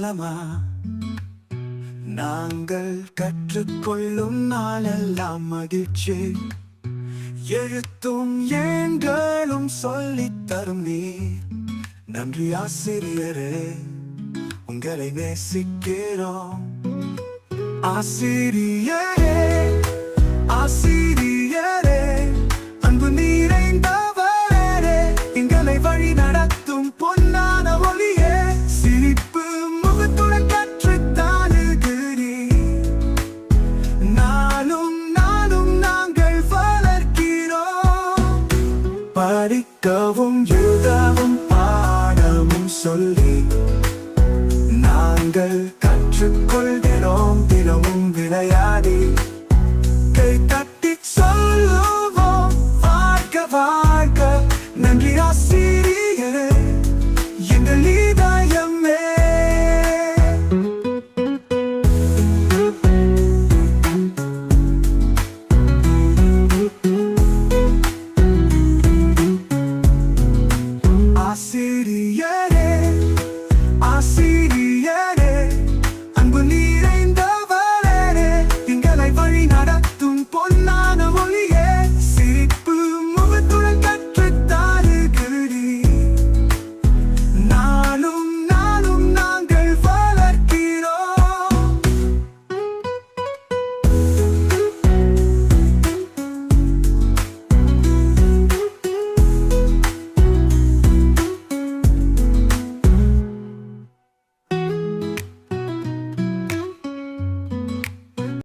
நலமா? நாங்கள் கற்றுக்கொள்ளும் நாளெல்லாம் மகிழ்ச்சி. எழுத்தும் எண்களும் சொல்லித் தரும் நீ. நன்றி ஆசிரியரே, உங்களை நேசிக்கிறோம். ஆசிரியரே, ஆசிரியரே, அன்பு நிறைந்தவரே, எங்களை வழி நடத்தும் பொன்னான ஒளியே. சிரிப்பு முகத்துடன் கற்றுத்தானுகிறீர். நாளும் நாளும் நாங்கள் வளர்க்கிறோம். படிக்கவும் எழுதவும் பாடமும் சொல்லி நாங்கள் கற்றுக்கொள்கிறோம். தினமும் விளையாடி கை தட்டி சொல்லுவோம் வாழ்க வாழ்க.